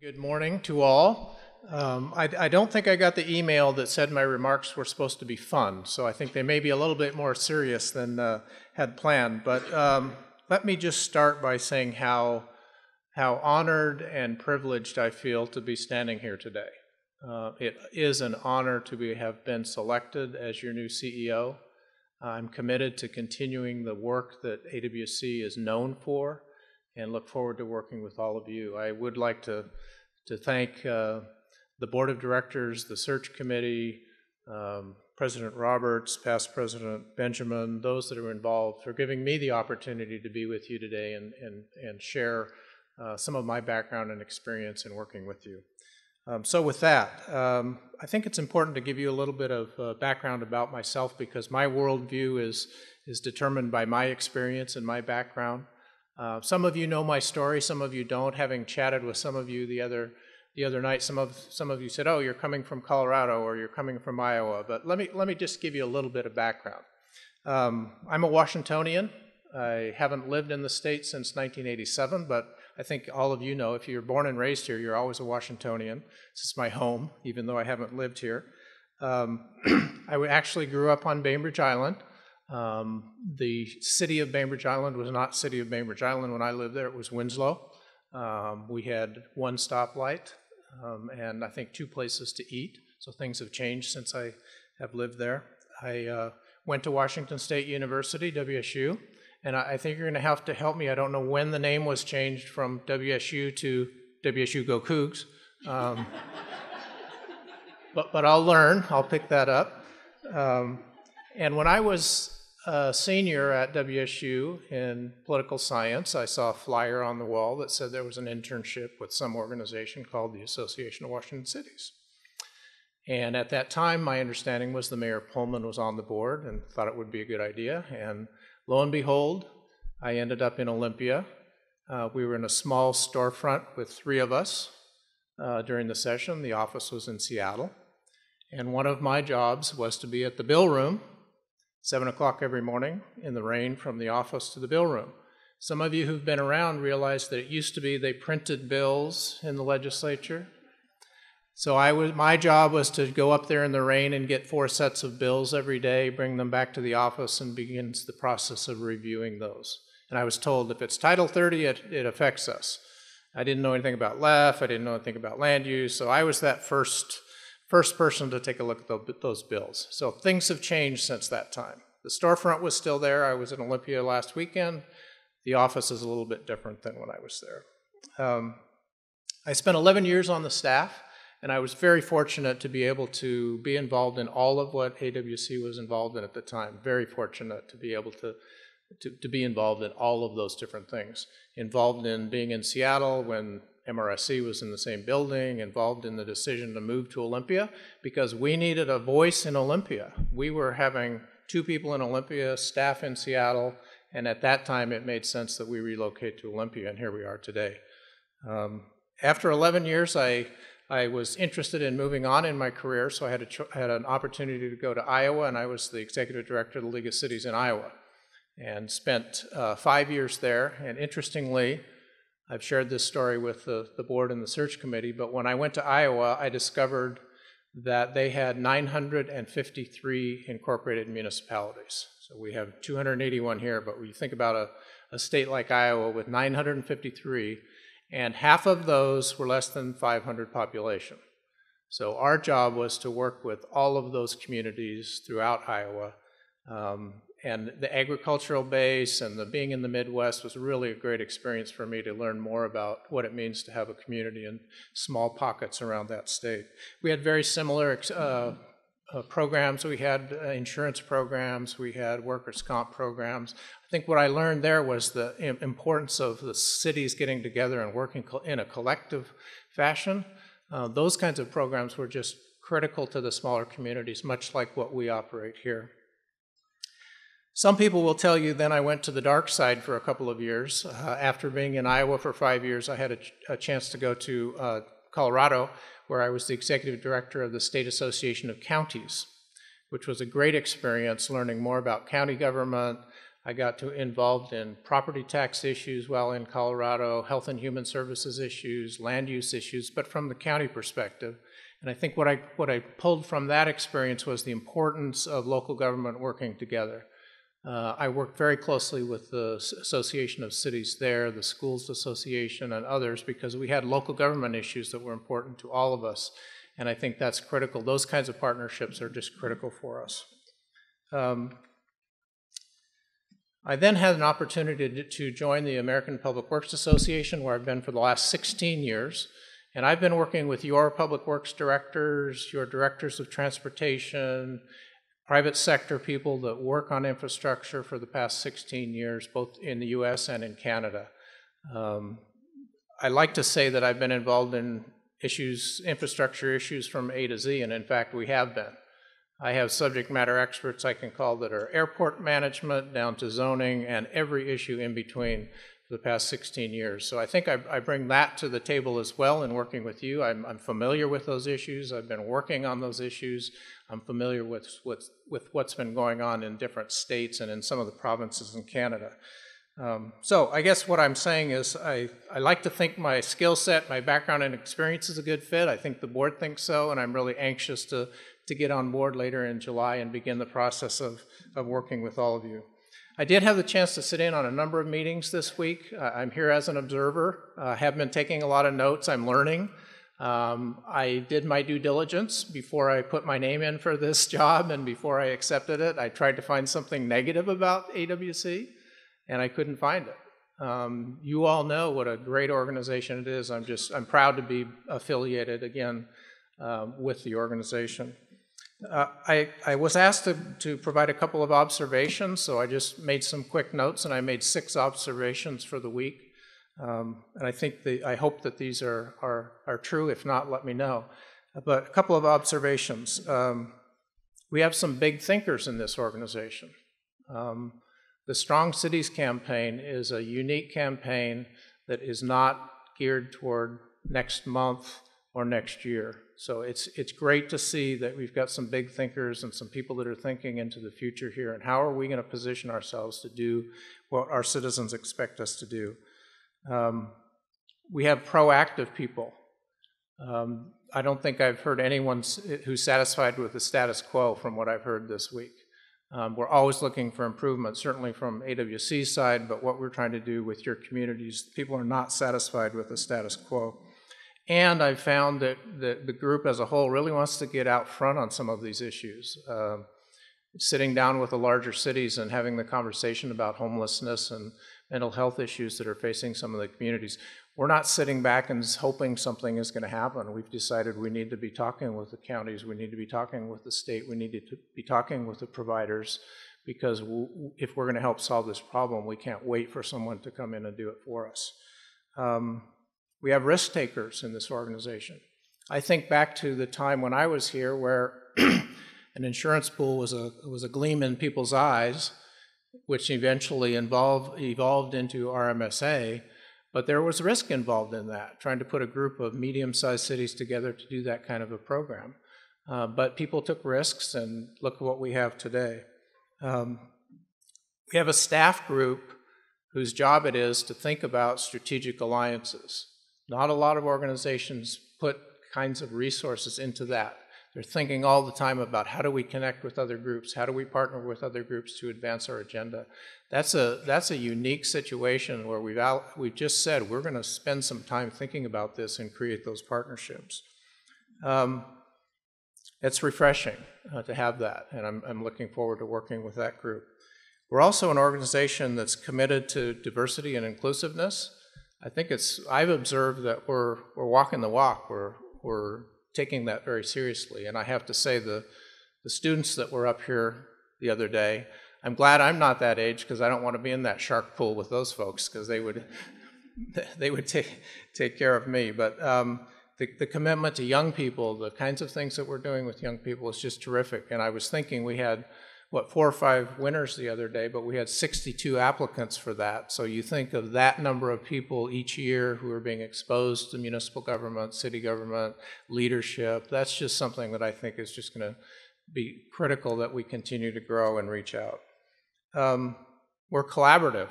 Good morning to all. I don't think I got the email that said my remarks were supposed to be fun, so I think they may be a little bit more serious than had planned. But let me just start by saying how honored and privileged I feel to be standing here today. It is an honor to have been selected as your new CEO. I'm committed to continuing the work that AWC is known for, and look forward to working with all of you. I would like to thank the board of directors, the search committee, President Roberts, past President Benjamin, those that are involved, for giving me the opportunity to be with you today and share some of my background and experience in working with you. So with that, I think it's important to give you a little bit of background about myself, because my worldview is determined by my experience and my background. Some of you know my story, some of you don't. Having chatted with some of you the other night, some of you said, "Oh, you're coming from Colorado or you're coming from Iowa." But let me just give you a little bit of background. I'm a Washingtonian. I haven't lived in the state since 1987, but I think all of you know, if you're born and raised here, you're always a Washingtonian. This is my home, even though I haven't lived here. I actually grew up on Bainbridge Island. The city of Bainbridge Island was not city of Bainbridge Island when I lived there. It was Winslow. We had one stoplight and I think two places to eat. So things have changed since I have lived there. I went to Washington State University, WSU, and I think you're going to have to help me. I don't know when the name was changed from WSU to WSU Go Cougs. But I'll learn. I'll pick that up. And when I was a senior at WSU in political science, I saw a flyer on the wall that said there was an internship with some organization called the Association of Washington Cities. And at that time, my understanding was the Mayor Pullman was on the board and thought it would be a good idea. And lo and behold, I ended up in Olympia. We were in a small storefront with three of us during the session. The office was in Seattle. And one of my jobs was to be at the bill room, 7 o'clock every morning in the rain, from the office to the bill room. Some of you who've been around realize that it used to be they printed bills in the legislature. So my job was to go up there in the rain and get 4 sets of bills every day, bring them back to the office, and begins the process of reviewing those. And I was told if it's Title 30, it affects us. I didn't know anything about LEF, I didn't know anything about land use, so I was that first person to take a look at those bills. So things have changed since that time. The storefront was still there. I was in Olympia last weekend. The office is a little bit different than when I was there. I spent 11 years on the staff, and I was very fortunate to be able to be involved in all of what AWC was involved in at the time. Very fortunate to be able to be involved in all of those different things. Involved in being in Seattle when MRSC was in the same building, involved in the decision to move to Olympia because we needed a voice in Olympia. We were having 2 people in Olympia, staff in Seattle, and at that time it made sense that we relocate to Olympia, and here we are today. After 11 years, I was interested in moving on in my career, so I had an opportunity to go to Iowa, and I was the executive director of the League of Cities in Iowa, and spent 5 years there. And interestingly, I've shared this story with the board and the search committee, but when I went to Iowa, I discovered that they had 953 incorporated municipalities. So we have 281 here, but when you think about a state like Iowa with 953, and half of those were less than 500 population. So our job was to work with all of those communities throughout Iowa. And the agricultural base and the being in the Midwest was really a great experience for me to learn more about what it means to have a community in small pockets around that state. We had very similar programs. We had insurance programs. We had workers' comp programs. I think what I learned there was the importance of the cities getting together and working in a collective fashion. Those kinds of programs were just critical to the smaller communities, much like what we operate here. Some people will tell you then I went to the dark side for a couple of years. After being in Iowa for 5 years, I had a chance to go to Colorado, where I was the executive director of the State Association of Counties, which was a great experience learning more about county government, I got involved in property tax issues while in Colorado, health and human services issues, land use issues, but from the county perspective. And I think what I pulled from that experience was the importance of local government working together. I worked very closely with the Association of Cities there, the Schools Association, and others, because we had local government issues that were important to all of us. And I think that's critical. Those kinds of partnerships are just critical for us. I then had an opportunity to join the American Public Works Association, where I've been for the last 16 years. And I've been working with your public works directors, your directors of transportation, private sector people that work on infrastructure for the past 16 years, both in the US and in Canada. I like to say that I've been involved in issues, infrastructure issues from A to Z, and in fact we have been. I have subject matter experts I can call that are airport management down to zoning and every issue in between for the past 16 years. So I think I bring that to the table as well in working with you. I'm familiar with those issues. I've been working on those issues. I'm familiar with what's been going on in different states and in some of the provinces in Canada. So I guess what I'm saying is I like to think my skill set, my background and experience is a good fit. I think the board thinks so, and I'm really anxious to get on board later in July and begin the process of working with all of you. I did have the chance to sit in on a number of meetings this week. I'm here as an observer. I have been taking a lot of notes. I'm learning. I did my due diligence before I put my name in for this job and before I accepted it. I tried to find something negative about AWC, and I couldn't find it. You all know what a great organization it is. I'm proud to be affiliated again with the organization. I was asked to provide a couple of observations, so I just made some quick notes, and I made 6 observations for the week. And I hope that these are true. If not, let me know. But a couple of observations. We have some big thinkers in this organization. The Strong Cities campaign is a unique campaign that is not geared toward next month or next year. So it's great to see that we've got some big thinkers and some people that are thinking into the future here, and how are we going to position ourselves to do what our citizens expect us to do. We have proactive people. I don't think I've heard anyone who's satisfied with the status quo from what I've heard this week. We're always looking for improvement, certainly from AWC's side, but what we're trying to do with your communities, people are not satisfied with the status quo. And I've found that the group as a whole really wants to get out front on some of these issues. Sitting down with the larger cities and having the conversation about homelessness and mental health issues that are facing some of the communities. We're not sitting back and hoping something is going to happen. We've decided we need to be talking with the counties, we need to be talking with the state, we need to be talking with the providers, because if we're going to help solve this problem, we can't wait for someone to come in and do it for us. We have risk takers in this organization. I think back to the time when I was here where an insurance pool was a gleam in people's eyes, which eventually evolved into RMSA, but there was risk involved in that, trying to put a group of medium-sized cities together to do that kind of a program. But people took risks, and look at what we have today. We have a staff group whose job it is to think about strategic alliances. Not a lot of organizations put kinds of resources into that. They're thinking all the time about how do we connect with other groups, how do we partner with other groups to advance our agenda. That's a unique situation where we've just said we're going to spend some time thinking about this and create those partnerships. It's refreshing to have that, and I'm looking forward to working with that group. We're also an organization that's committed to diversity and inclusiveness. I've observed that we're walking the walk. We're taking that very seriously, and I have to say the students that were up here the other day, I'm glad I'm not that age, because I don't want to be in that shark pool with those folks, because they would take care of me. But the commitment to young people, the kinds of things that we're doing with young people is just terrific. And I was thinking we had 4 or 5 winners the other day, but we had 62 applicants for that. So you think of that number of people each year who are being exposed to municipal government, city government, leadership. That's just something that I think is just going to be critical that we continue to grow and reach out. We're collaborative.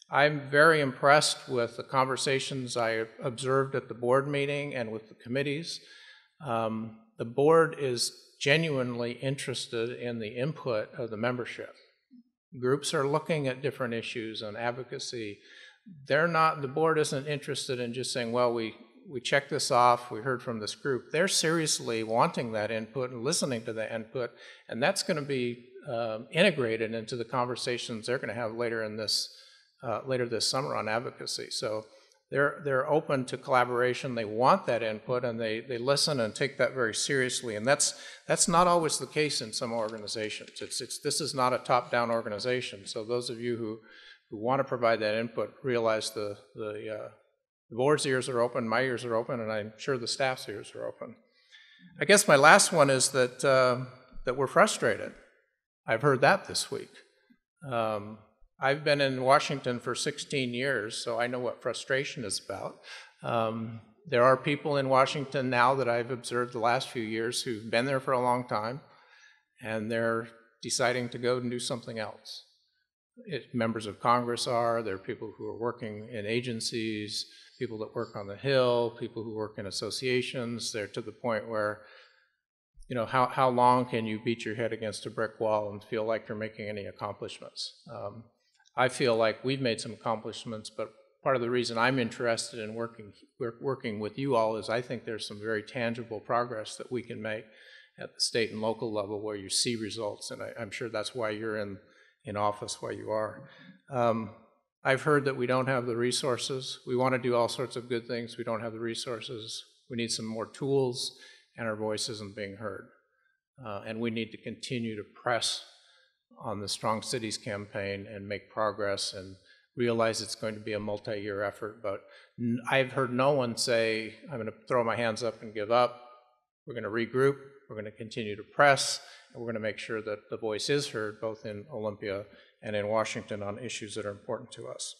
I'm very impressed with the conversations I observed at the board meeting and with the committees. The board is genuinely interested in the input of the membership. Groups are looking at different issues on advocacy. The board isn't interested in just saying, well, we checked this off, we heard from this group. They're seriously wanting that input and listening to the input, and that's going to be integrated into the conversations they're going to have later this summer on advocacy. So they're open to collaboration. They want that input, and they listen and take that very seriously. And that's not always the case in some organizations. This is not a top-down organization. So those of you who want to provide that input realize the board's ears are open, my ears are open, and I'm sure the staff's ears are open. I guess my last one is that we're frustrated. I've heard that this week. I've been in Washington for 16 years, so I know what frustration is about. There are people in Washington now that I've observed the last few years who've been there for a long time, and they're deciding to go and do something else. Members of Congress are, there are people who are working in agencies, people that work on the Hill, people who work in associations. They're to the point where, you know, how long can you beat your head against a brick wall and feel like you're making any accomplishments? I feel like we've made some accomplishments, but part of the reason I'm interested in working with you all is I think there's some very tangible progress that we can make at the state and local level where you see results, and I'm sure that's why you're in office, why you are. I've heard that we don't have the resources. We want to do all sorts of good things. We don't have the resources. We need some more tools, and our voice isn't being heard. And we need to continue to press on the Strong Cities campaign and make progress and realize it's going to be a multi-year effort. But I've heard no one say, I'm going to throw my hands up and give up. We're going to regroup. We're going to continue to press. And we're going to make sure that the voice is heard both in Olympia and in Washington on issues that are important to us.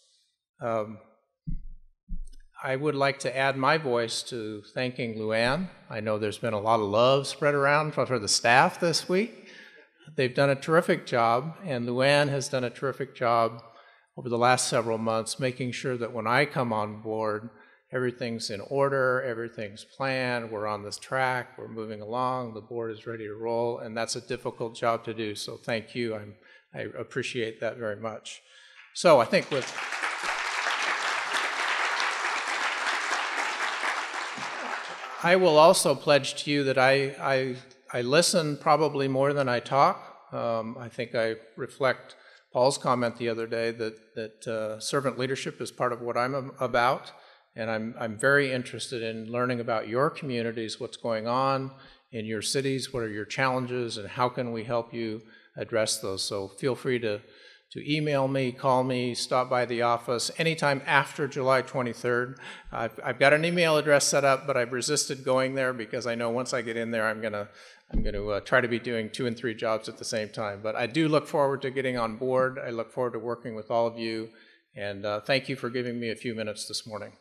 I would like to add my voice to thanking Luann. I know there's been a lot of love spread around for the staff this week. They've done a terrific job, and Luann has done a terrific job over the last several months making sure that when I come on board, everything's in order, everything's planned, we're on this track, we're moving along, the board is ready to roll, and that's a difficult job to do, so thank you. I appreciate that very much. So I think I will also pledge to you that I listen probably more than I talk. I think I reflect Paul's comment the other day that servant leadership is part of what I'm about, and I'm very interested in learning about your communities, what's going on in your cities, what are your challenges, and how can we help you address those. So feel free to email me, call me, stop by the office anytime after July 23rd. I've got an email address set up, but I've resisted going there because I know once I get in there, I'm going to try to be doing 2 and 3 jobs at the same time. But I do look forward to getting on board. I look forward to working with all of you. And thank you for giving me a few minutes this morning.